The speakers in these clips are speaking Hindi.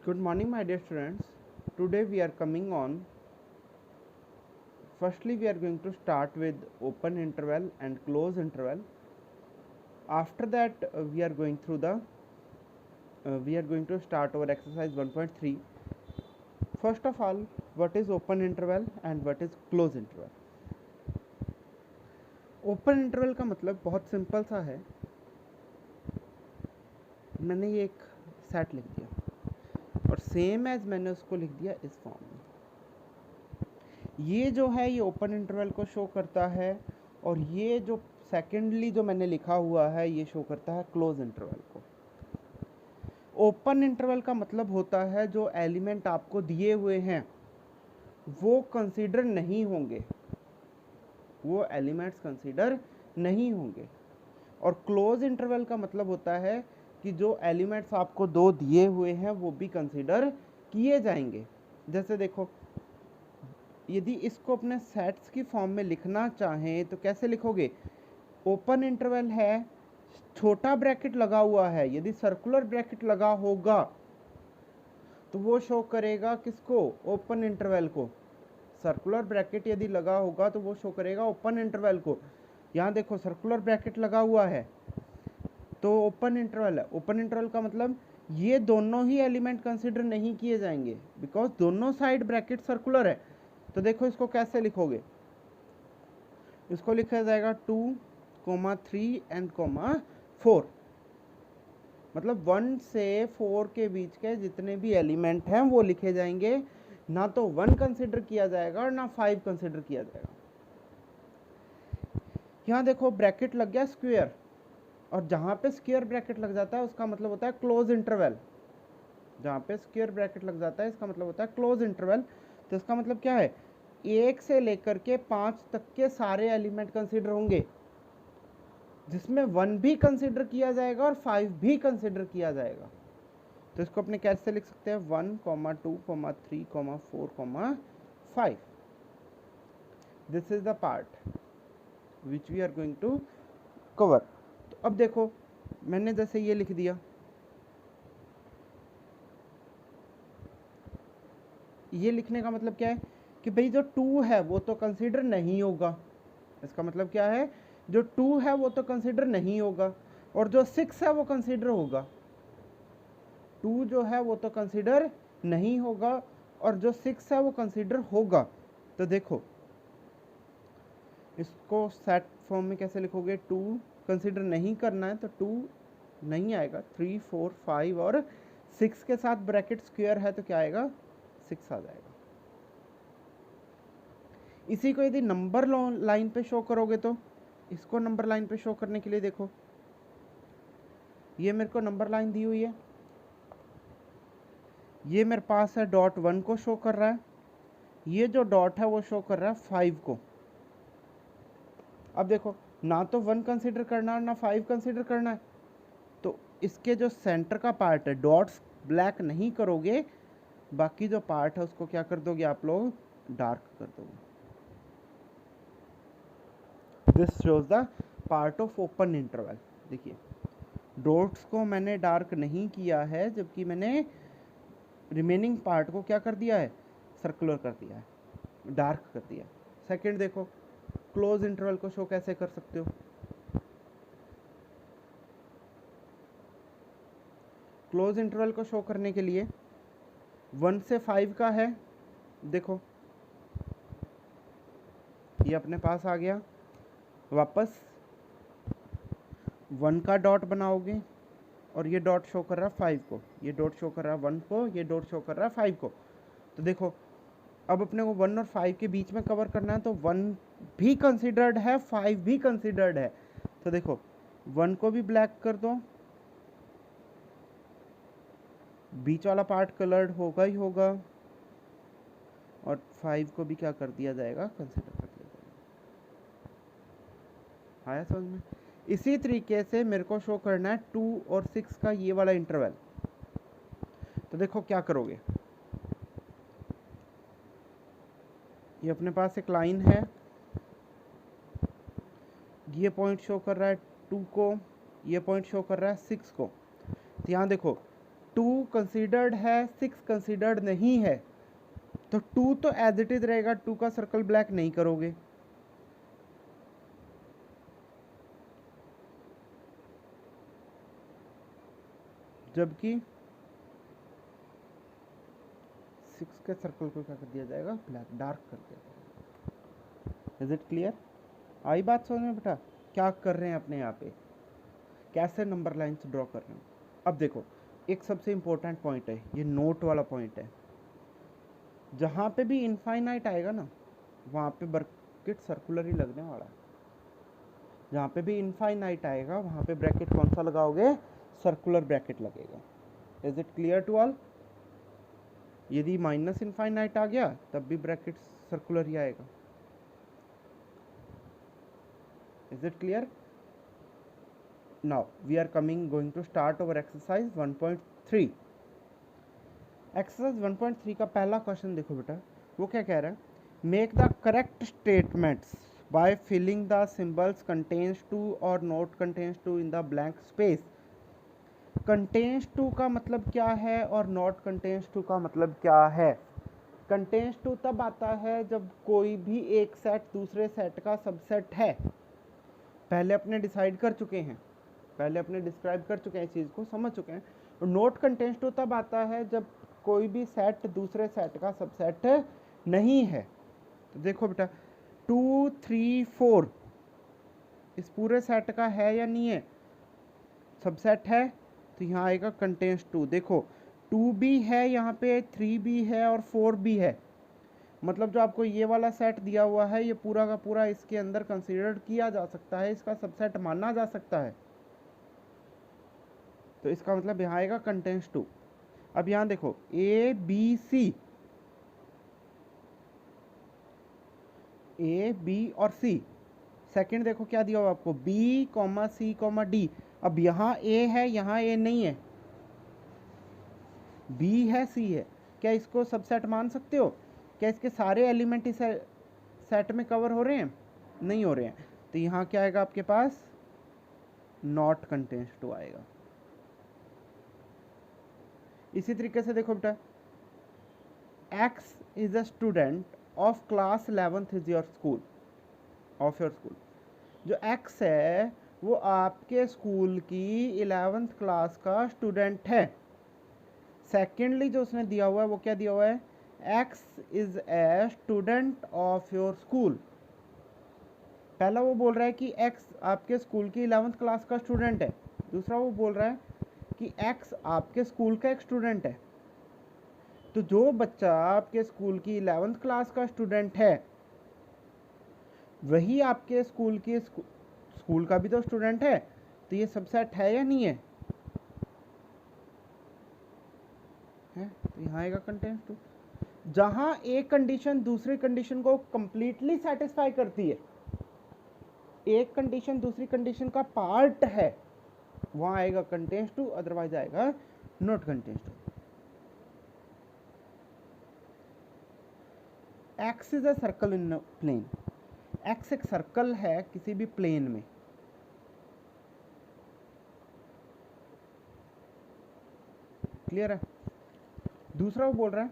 Good morning, my dear students. Today we are coming on. Firstly, we are going to start with open interval and close interval. After that, we are going to start our exercise 1.3. First of all, what is open interval and what is close interval? Open interval का मतलब बहुत सिंपल सा है. मैंने ये एक सेट लिख दिया और सेम एज मैंने उसको लिख दिया इस फॉर्म में. ये जो है ये ओपन इंटरवल को शो करता है और ये जो सेकेंडली जो मैंने लिखा हुआ है ये शो करता है क्लोज इंटरवल को. ओपन इंटरवल का मतलब होता है जो एलिमेंट आपको दिए हुए हैं वो कंसीडर नहीं होंगे, वो एलिमेंट्स कंसीडर नहीं होंगे. और क्लोज इंटरवल का मतलब होता है कि जो एलिमेंट्स आपको दो दिए हुए हैं वो भी कंसीडर किए जाएंगे. जैसे देखो, यदि इसको अपने सेट्स की फॉर्म में लिखना चाहें तो कैसे लिखोगे? ओपन इंटरवल है, छोटा ब्रैकेट लगा हुआ है. यदि सर्कुलर ब्रैकेट लगा होगा तो वो शो करेगा किसको? ओपन इंटरवल को. सर्कुलर ब्रैकेट यदि लगा होगा तो वो शो करेगा ओपन इंटरवल को. यहाँ देखो सर्कुलर ब्रैकेट लगा हुआ है तो ओपन इंटरवल है. ओपन इंटरवल का मतलब ये दोनों ही एलिमेंट कंसीडर नहीं किए जाएंगे बिकॉज दोनों साइड ब्रैकेट सर्कुलर है. तो देखो इसको कैसे लिखोगे? इसको लिखा जाएगा 2, 3 एंड 4. मतलब 1 से 4 के बीच के जितने भी एलिमेंट हैं वो लिखे जाएंगे. ना तो 1 कंसीडर किया जाएगा और ना 5 कंसीडर किया जाएगा. यहाँ देखो ब्रैकेट लग गया स्क्वायर और जहाँ पे स्क्वायर ब्रैकेट लग जाता है उसका मतलब होता है क्लोज इंटरवल. जहाँ पे स्क्वायर ब्रैकेट लग जाता है इसका मतलब होता है क्लोज इंटरवल. तो इसका मतलब क्या है? 1 से लेकर के 5 तक के सारे एलिमेंट कंसीडर होंगे जिसमें 1 भी कंसीडर किया जाएगा और 5 भी कंसीडर किया जाएगा. तो इसको अपने कैसे लिख सकते हैं? 1, 2, 3, 4, 5. This is the part which we are going to cover. तो अब देखो मैंने जैसे ये लिख दिया, ये लिखने का मतलब क्या है कि भाई जो 2 है वो तो कंसीडर नहीं होगा. इसका मतलब क्या है? जो 2 है वो तो कंसीडर नहीं होगा और जो 6 है वो कंसीडर होगा. 2 जो है वो तो कंसीडर नहीं होगा और जो 6 है वो कंसीडर होगा. तो देखो इसको सेट फॉर्म में कैसे लिखोगे? 2 कंसीडर नहीं करना है तो 2 नहीं आएगा. 3, 4, 5 और 6 के साथ ब्रैकेट स्क्वायर है तो क्या आएगा? 6 आ जाएगा. इसी को यदि नंबर लाइन पे शो करोगे तो इसको नंबर लाइन पे शो करने के लिए देखो ये मेरे को नंबर लाइन दी हुई है, ये मेरे पास है डॉट 1 को शो कर रहा है, ये जो डॉट है वो शो कर रहा है 5 को. अब देखो ना तो 1 कंसीडर करना है ना 5 कंसीडर करना है. तो इसके जो सेंटर का पार्ट है डॉट्स ब्लैक नहीं करोगे, बाकी जो पार्ट है उसको क्या कर दोगे आप लोग? डार्क कर दोगे. This shows the part of open interval. देखिए डॉट्स को मैंने डार्क नहीं किया है जबकि मैंने रिमेनिंग पार्ट को क्या कर दिया है? सर्कुलर कर दिया है, डार्क कर दिया. सेकंड देखो क्लोज इंटरवल को शो कैसे कर सकते हो? क्लोज इंटरवल को शो करने के लिए 1 से 5 का है. देखो ये अपने पास आ गया, वापस 1 का डॉट बनाओगे और ये डॉट शो कर रहा है 5 को, ये डॉट शो कर रहा है 1 को, ये डॉट शो कर रहा है 5 को. तो देखो अब अपने को 1 और 5 के बीच में कवर करना है तो 1 भी कंसीडर्ड है, 5 भी कंसीडर्ड है. तो देखो 1 को भी ब्लैक कर दो, बीच वाला पार्ट कलर्ड होगा ही होगा और 5 को भी क्या कर दिया जाएगा? कंसीडर कर दिया जाएगा. आया समझ में? इसी तरीके से मेरे को शो करना है 2 और 6 का ये वाला इंटरवल. तो देखो क्या करोगे? ये अपने पास एक लाइन है, ये पॉइंट शो कर रहा है 2 को, ये पॉइंट शो कर रहा है 6 को. तो यहाँ देखो 2 कंसीडर्ड है, 6 कंसीडर्ड नहीं है, तो 2 तो एज इट इज रहेगा, 2 का सर्कल ब्लैक नहीं करोगे। जबकि 6 के सर्कल को क्या कर दिया जाएगा, ब्लैक, डार्क कर दिया जाएगा। Is it clear? आई बात समझ में बेटा? क्या कर रहे हैं अपने यहाँ पे, कैसे नंबर लाइन्स ड्रॉ कर रहे हैं। अब देखो एक सबसे इंपॉर्टेंट पॉइंट है, ये नोट वाला पॉइंट है। जहाँ पे भी इनफाइनाइट आएगा ना, वहाँ पे ब्रैकेट सर्कुलर ही लगने वाला है। जहाँ पे भी इनफाइनाइट आएगा वहाँ पे ब्रैकेट कौन सा लगाओगे, सर्कुलर ब्रैकेट लगेगा। Is it clear to all? यदि माइनस इनफाइनाइट आ गया तब भी ब्रैकेट सर्कुलर ही आएगा। Is it clear? Now we are going to start our exercise 1.3. Exercise 1.3 का पहला क्वेश्चन देखो बेटा, वो क्या कह रहा है, make the correct statements by filling the symbols contains to और not contains to in the blank space. Contains to का मतलब क्या है और नॉट कंटेन्स टू का मतलब क्या है? कंटेन्स टू तब आता है जब कोई भी एक सेट दूसरे सेट का सबसेट है। पहले अपने डिसाइड कर चुके हैं, पहले अपने डिस्क्राइब कर चुके हैं, इस चीज़ को समझ चुके हैं। और नॉट कंटेन्स टू तब आता है जब कोई भी सेट दूसरे सेट का सबसेट नहीं है। तो देखो बेटा 2 3 4 इस पूरे सेट का है या नहीं है, सबसेट है, तो यहाँ आएगा कंटेन्स टू। देखो 2 भी है यहाँ पे, 3 भी है और 4 भी है, मतलब जो आपको ये वाला सेट दिया हुआ है ये पूरा का पूरा इसके अंदर कंसीडर किया जा सकता है, इसका सबसेट माना जा सकता है। तो इसका मतलब यहाँ आएगा कंटेन्स टू। अब यहाँ देखो ए बी और सी, सेकंड देखो क्या दिया हुआ आपको, B comma C comma D. अब यहाँ ए है, यहाँ ए नहीं है, बी है सी है, क्या इसको सबसेट मान सकते हो? क्या इसके सारे एलिमेंट इस सेट में कवर हो रहे हैं? नहीं हो रहे हैं, तो यहाँ क्या आएगा आपके पास, नॉट कंटेन्स टू आएगा। इसी तरीके से देखो बेटा, x is a student of class 11th is your school, of your school. जो एक्स है वो आपके स्कूल की 11th क्लास का स्टूडेंट है। सेकेंडली जो उसने दिया हुआ है वो क्या दिया हुआ है, X is a student of your school. पहला वो बोल रहा है कि एक्स आपके स्कूल की 11th क्लास का स्टूडेंट है, दूसरा वो बोल रहा है कि एक्स आपके स्कूल का एक स्टूडेंट है। तो जो बच्चा आपके स्कूल की 11th क्लास का स्टूडेंट है वही आपके स्कूल की स्कूल का भी तो स्टूडेंट है, तो ये सबसेट है या नहीं है? तो यहाँ आएगा कंटेन्स टू। जहां एक कंडीशन दूसरी कंडीशन को कंप्लीटली सेटिस्फाई करती है, एक कंडीशन दूसरी कंडीशन का पार्ट है, वहां आएगा कंटेन्स टू, अदरवाइज आएगा not contains two. X is a circle in plane, X एक सर्कल है किसी भी प्लेन में। क्लियर है? दूसरा वो बोल रहा है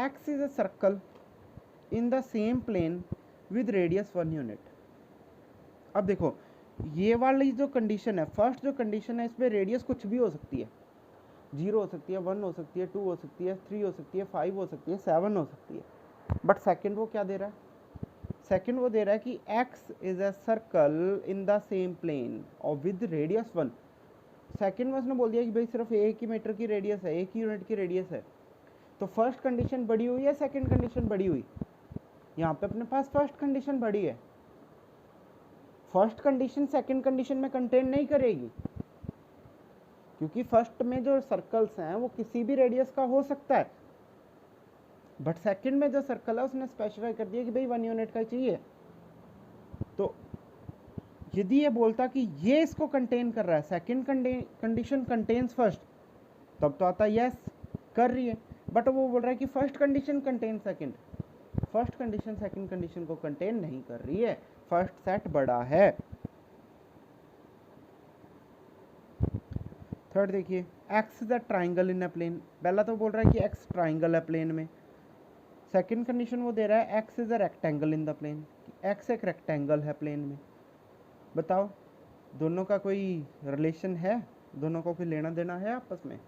X is a circle in the same plane with radius 1 unit. अब देखो ये वाली जो कंडीशन है, फर्स्ट जो कंडीशन है, इसमें रेडियस कुछ भी हो सकती है, 0 हो सकती है, 1 हो सकती है, 2 हो सकती है, 3 हो सकती है, 5 हो सकती है, 7 हो सकती है। बट सेकंड वो क्या दे रहा है, सेकंड वो दे रहा है कि x is a circle in the same plane और विद रेडियस 1। सेकंड में उसने बोल दिया कि भाई सिर्फ 1 ही मीटर की रेडियस है, 1 ही यूनिट की रेडियस है। तो फर्स्ट कंडीशन बड़ी हुई है, सेकंड कंडीशन बड़ी हुई? यहाँ पे अपने पास फर्स्ट कंडीशन बड़ी है। फर्स्ट कंडीशन सेकंड कंडीशन में कंटेन नहीं करेगी, क्योंकि फर्स्ट में जो सर्कल्स हैं वो किसी भी रेडियस का हो सकता है, बट सेकंड में जो सर्कल है उसने स्पेसिफाई कर दिया कि भाई 1 यूनिट का चाहिए। तो यदि ये बोलता कि ये इसको कंटेन कर रहा है, सेकंड कंडीशन कंटेन्स फर्स्ट, तब तो आता यस कर रही है। बट वो बोल रहा है कि first condition contain second, first condition second condition को कंटेन नहीं कर रही है, फर्स्ट सेट बड़ा है। थर्ड देखिए, X is a triangle in a plane. पहला तो बोल रहा है कि एक्स ट्राइंगल है प्लेन में। सेकंड कंडीशन वो दे रहा है X is a rectangle in the plane, X एक रेक्टेंगल है प्लेन में। बताओ दोनों का कोई रिलेशन है, दोनों को कोई लेना देना है आपस में?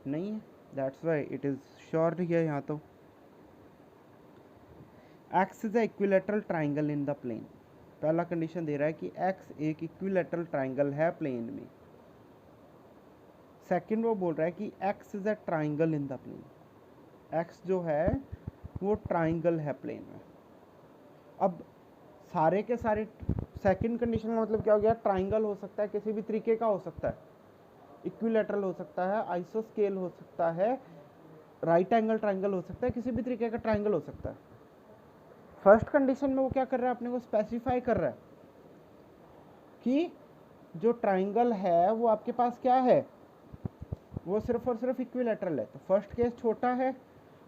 नहीं है, that's why it is sure है यहाँ तो। X is a equilateral triangle in the plane. पहला कंडीशन दे रहा है कि एक्स एक इक्विलेटरल ट्राइंगल है प्लेन में। सेकंड वो बोल रहा है कि X is a triangle in the plane, X जो है वो ट्राइंगल है प्लेन में। अब सारे के सारे, सेकंड कंडीशन का मतलब क्या हो गया, ट्राइंगल हो सकता है, किसी भी तरीके का हो सकता है, इक्विलेटरल हो सकता है, आइसोस्केल हो सकता है, राइट एंगल ट्राइंगल हो सकता है, किसी भी तरीके का ट्राइंगल हो सकता है। फर्स्ट कंडीशन में वो क्या कर रहा है, अपने को स्पेसिफाई कर रहा है कि जो ट्राइंगल है वो आपके पास क्या है, वो सिर्फ और सिर्फ इक्विलेटरल है। तो फर्स्ट केस छोटा है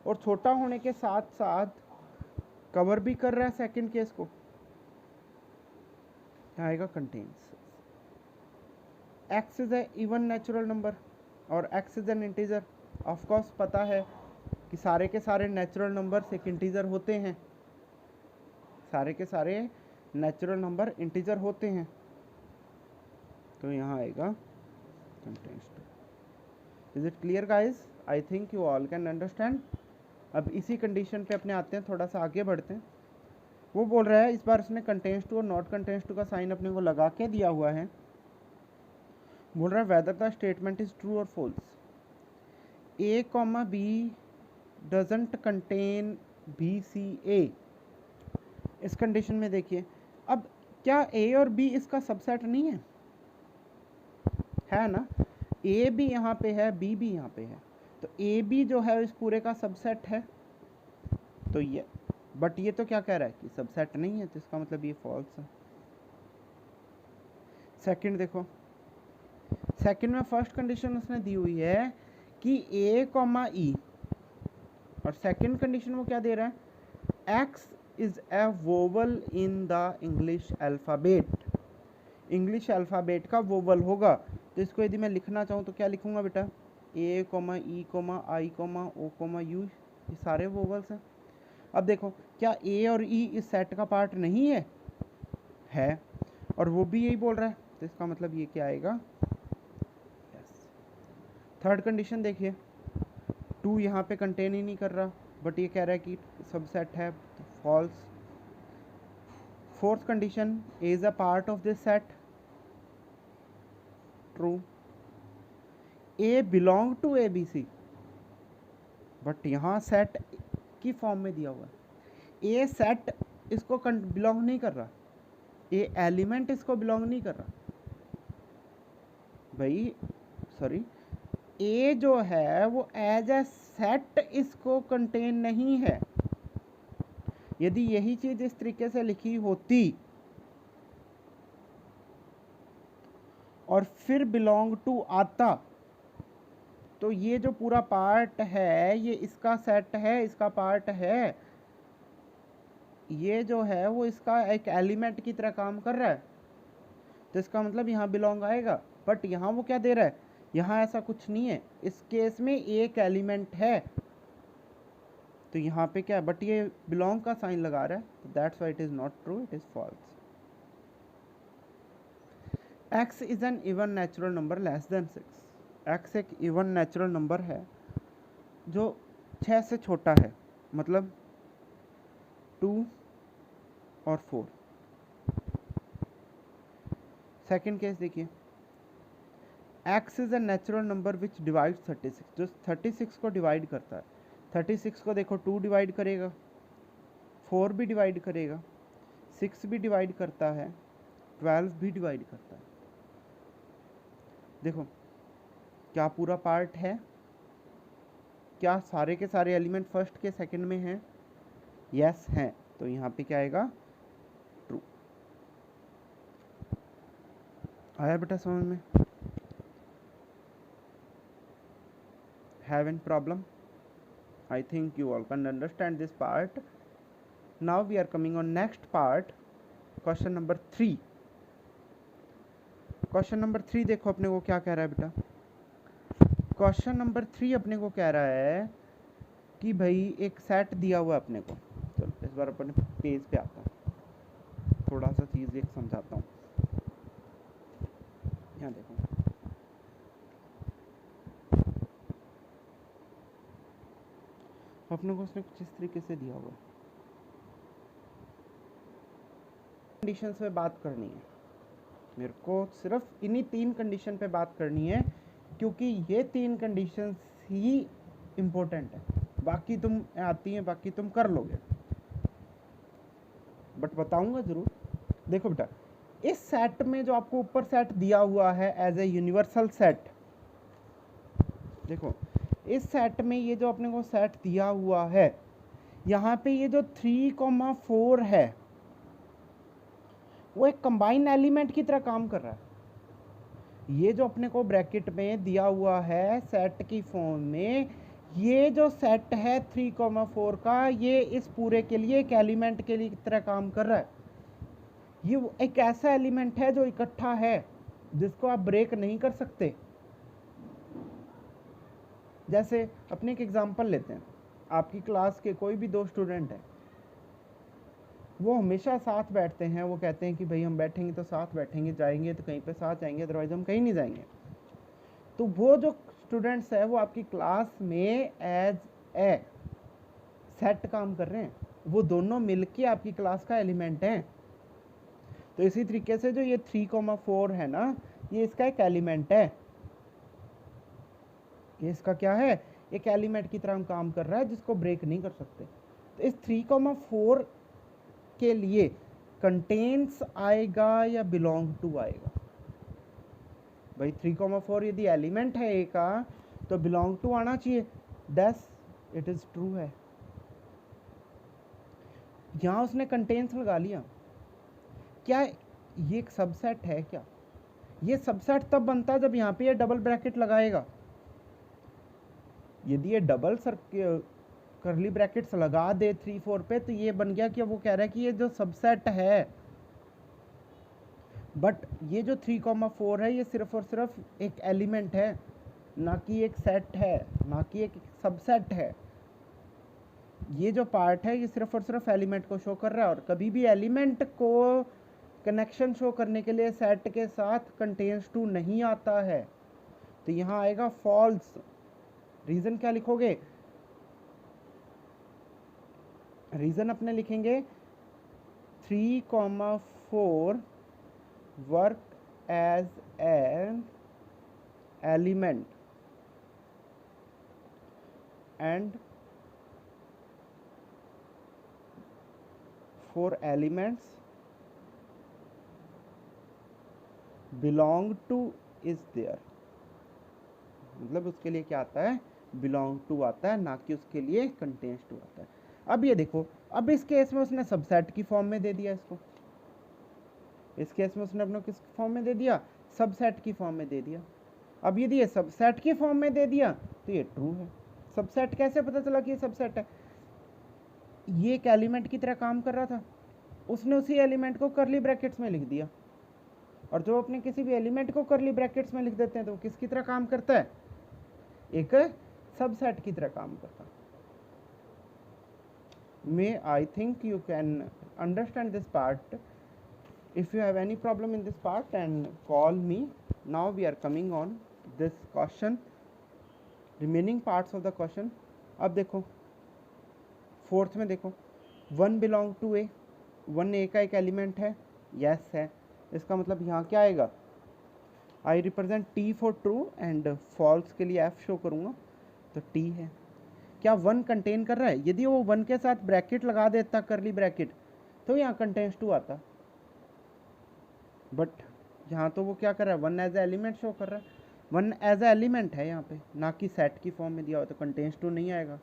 और छोटा होने के साथ साथ कवर भी कर रहा है सेकंड केस को। आएगा contains, X is a even natural number और X is an integer. Of course पता है कि सारे के सारे नेचुरल नंबर्स एक इंटीजर होते हैं, सारे के सारे नेचुरल नंबर इंटीजर होते हैं। तो यहाँ आएगा contains to. Is it clear guys? I think you all can understand. अब इसी कंडीशन पे अपने आते हैं, थोड़ा सा आगे बढ़ते हैं। वो बोल रहा है, इस बार उसने कंटेन्स टू और नॉट कंटेन्स टू का साइन अपने को लगा के दिया हुआ है। बोल रहा है whether the statement is true और false, A comma B doesn't contain B C A. इस कंडीशन में देखिए, अब क्या ए और बी इसका सबसेट नहीं है ना? ए भी यहाँ पे है, बी भी यहाँ पे है, तो ए बी जो है इस पूरे का सबसेट है। तो ये, बट ये तो क्या कह रहा है कि सबसेट नहीं है, तो इसका मतलब ये फॉल्स है। सेकंड देखो, सेकंड में फर्स्ट कंडीशन उसने दी हुई है कि ए कॉमा ई, और सेकंड कंडीशन वो क्या दे रहा है, X is A vowel in the English alphabet. English alphabet का वोवल होगा, तो इसको यदि मैं लिखना चाहूँ तो क्या लिखूंगा बेटा, A comma E comma I comma O comma U, ये सारे वोवल्स हैं। अब देखो, क्या ए और ई इस सेट का पार्ट नहीं है, और वो भी यही बोल रहा है, तो इसका मतलब ये क्या आएगा, यस। थर्ड कंडीशन देखिए, टू यहाँ पे कंटेन ही नहीं कर रहा, बट ये कह रहा है कि सबसेट है, तो false. Fourth condition, A is a part of this set, true. A belong to A B C, but यहाँ सेट की फॉर्म में दिया हुआ है, ए सेट इसको बिलोंग नहीं कर रहा, ए एलिमेंट इसको बिलोंग नहीं कर रहा भाई, सॉरी, ए जो है वो एज ए सेट इसको कंटेन नहीं है। यदि यही चीज इस तरीके से लिखी होती और फिर बिलोंग टू आता, तो ये जो पूरा पार्ट है ये इसका सेट है, इसका पार्ट है, ये जो है वो इसका एक एलिमेंट की तरह काम कर रहा है, तो इसका मतलब यहाँ बिलोंग आएगा। बट यहाँ वो क्या दे रहा है, यहाँ ऐसा कुछ नहीं है, इस केस में एक एलिमेंट है, तो यहाँ पे क्या है, बट ये बिलोंग का साइन लगा रहा है, तो that's why it is not true, it is false. X is an even natural number less than 6। X एक इवन नेचुरल नंबर है जो 6 से छोटा है, मतलब 2 और 4। सेकेंड केस देखिए, X is a natural number which divide 36, जो 36 को डिवाइड करता है। 36 को देखो 2 डिवाइड करेगा, 4 भी डिवाइड करेगा, 6 भी डिवाइड करता है, 12 भी डिवाइड करता है। देखो क्या पूरा पार्ट है, क्या सारे के सारे एलिमेंट फर्स्ट के सेकंड में हैं? यस हैं, तो यहाँ पे क्या आएगा, ट्रू। आया बेटा समझ में? Have any problem? I think you all can understand this part. Now we are coming on next part, question number 3. Question number 3 देखो अपने को क्या कह रहा है बेटा, क्वेश्चन नंबर 3 अपने को कह रहा है कि भाई एक सेट दिया हुआ है अपने को। चलो इस बार अपने पेज पे आता हूँ, थोड़ा सा चीज़ एक समझाता हूँ। यहाँ देखो, अपने को उसने कुछ इस तरीके से दिया हुआ है। कंडीशंस पे बात करनी है मेरे को, सिर्फ इन्हीं 3 कंडीशन पे बात करनी है, क्योंकि ये 3 कंडीशंस ही इम्पोर्टेंट है। बाकी तुम आती हैं, बाकी तुम कर लोगे, बट बताऊंगा ज़रूर। देखो बेटा, इस सेट में जो आपको ऊपर सेट दिया हुआ है एज ए यूनिवर्सल सेट, देखो इस सेट में ये जो अपने को सेट दिया हुआ है, यहाँ पे ये जो 3,4 है वो एक कंबाइन एलिमेंट की तरह काम कर रहा है। ये जो अपने को ब्रैकेट में दिया हुआ है सेट की फॉर्म में, ये जो सेट है 3,4 का, ये इस पूरे के लिए एक एलिमेंट के लिए की तरह काम कर रहा है। ये एक ऐसा एलिमेंट है जो इकट्ठा है, जिसको आप ब्रेक नहीं कर सकते। जैसे अपने एक एग्जांपल लेते हैं, आपकी क्लास के कोई भी 2 स्टूडेंट हैं, वो हमेशा साथ बैठते हैं, वो कहते हैं कि भाई हम बैठेंगे तो साथ बैठेंगे, जाएंगे तो कहीं पे साथ जाएंगे, अदरवाइज हम कहीं नहीं जाएंगे। तो वो जो स्टूडेंट्स है वो आपकी क्लास में एज ए सेट काम कर रहे हैं, वो दोनों मिलके आपकी क्लास का एलिमेंट हैं। तो इसी तरीके से जो ये 3,4 है ना, ये इसका एक एलिमेंट है। ये इसका क्या है, एक एलिमेंट की तरह काम कर रहा है, जिसको ब्रेक नहीं कर सकते। तो इस 3,4 के लिए कंटेन्स आएगा या बिलोंग टू आएगा? भाई 3,4 यदि एलिमेंट है ए का, तो बिलोंग टू आना चाहिए। दैट्स इट इज ट्रू है। यहां उसने कंटेन्स लगा लिया। क्या ये एक सबसेट है? क्या ये सबसेट तब बनता है जब यहाँ पे ये डबल ब्रैकेट लगाएगा। यदि ये डबल करली ब्रैकेट्स लगा दे 3,4 पे, तो ये बन गया कि वो कह रहा है कि ये जो सबसेट है। बट ये जो 3,4 है, ये सिर्फ और सिर्फ एक एलिमेंट है, ना कि एक सेट है, ना कि एक सबसेट है। ये जो पार्ट है ये सिर्फ और सिर्फ एलिमेंट को शो कर रहा है, और कभी भी एलिमेंट को कनेक्शन शो करने के लिए सेट के साथ कंटेन्स टू नहीं आता है। तो यहाँ आएगा फॉल्स। रीजन क्या लिखोगे? रीजन अपने लिखेंगे 3,4 work as an element and four elements belong to is there. मतलब उसके लिए क्या आता है? बिलोंग टू आता है, ना कि उसके लिए कंटेन्स टू आता है। अब ये देखो, अब इस केस में उसने सबसेट की फॉर्म में दे दिया इसको। इस केस में उसने अपने किस फॉर्म में दे दिया? सबसेट की फॉर्म में दे दिया। अब यदि ये सबसेट की फॉर्म में दे दिया तो ये ट्रू है। सबसेट कैसे पता चला कि ये सबसेट है? ये एक एलिमेंट की तरह काम कर रहा था, उसने उसी एलिमेंट को करली ब्रैकेट्स में लिख दिया। और जो अपने किसी भी एलिमेंट को करली ब्रैकेट्स में लिख देते हैं तो वो किसकी तरह काम करता है? एक सबसेट की तरह काम करता है। May I think you can understand this part. If you have any problem in this part, and call me. Now we are coming on this question, remaining parts of the question. अब देखो फोर्थ में देखो, 1 बिलोंग टू ए। 1 ए का एक एलिमेंट है, यस है। इसका मतलब यहाँ क्या आएगा? I represent T for true and false के लिए एफ शो करूँगा, तो टी है। क्या 1 कंटेन कर रहा है? यदि वो 1 के साथ ब्रैकेट लगा देता, करली ब्रैकेट, तो यहाँ कंटेन्स 2 आता। बट यहाँ तो वो क्या कर रहा है? 1 एज ए एलिमेंट शो कर रहा है। 1 एज ए एलिमेंट है यहाँ पे, ना कि सेट की फॉर्म में दिया हुआ, तो कंटेन्स 2 नहीं आएगा।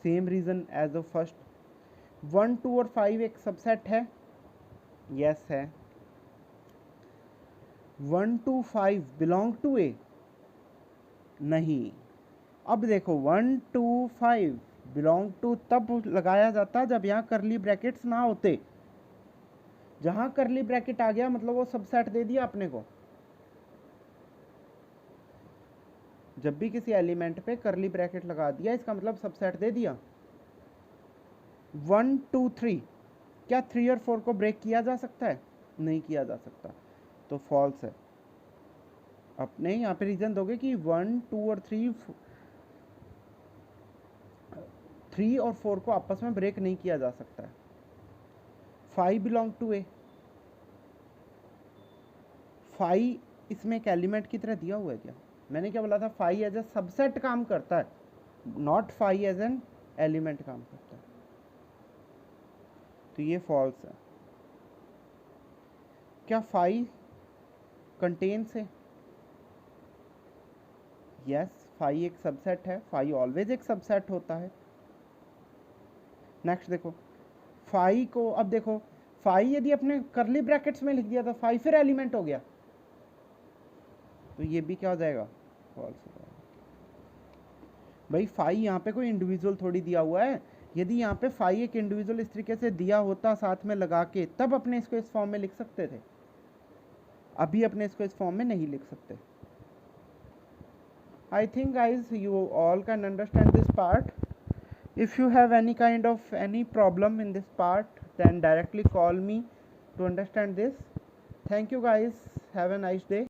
Same reason as a first. 1, 2 और 5 एक सबसेट है, यस है। 1 to 5 बिलोंग टू ए, नहीं। अब देखो 1 to 5 बिलोंग टू तब लगाया जाता जब यहाँ करली ब्रैकेट्स ना होते। जहां करली ब्रैकेट आ गया मतलब वो सबसेट दे दिया अपने को। जब भी किसी एलिमेंट पे करली ब्रैकेट लगा दिया इसका मतलब सबसेट दे दिया। 1 2 3, क्या 3 और 4 को ब्रेक किया जा सकता है? नहीं किया जा सकता, तो फॉल्स है। अपने यहाँ पे रीजन दोगे कि 1 2 और 3 और 4 को आपस में ब्रेक नहीं किया जा सकता है। 5 बिलोंग टू ए, 5 इसमें एक एलिमेंट की तरह दिया हुआ है क्या? मैंने क्या बोला था, 5 एज ए सबसेट काम करता है, नॉट 5 एज एन एलिमेंट काम करता है, तो ये फॉल्स है। क्या 5 कंटेन्स है? यस, 5 एक सबसेट है, 5 ऑलवेज एक सबसेट होता है। नेक्स्ट देखो 5 को, अब देखो 5 यदि अपने करली ब्रैकेट्स में लिख दिया था 5 फिर एलिमेंट हो गया, तो ये भी क्या हो जाएगा, फॉल्स हो जाएगा। भाई 5 यहाँ पे कोई इंडिविजुअल थोड़ी दिया हुआ है, यदि यहाँ पे 5 एक इंडिविजुअल इस तरीके से दिया होता साथ में लगा के, तब अपने इसको इस फॉर्म में लिख सकते थे, अभी अपने इसको इस फॉर्म में नहीं लिख सकते। I think guys you all can understand this part. If you have any kind of any problem in this part, then directly call me to understand this. Thank you guys, have a nice day.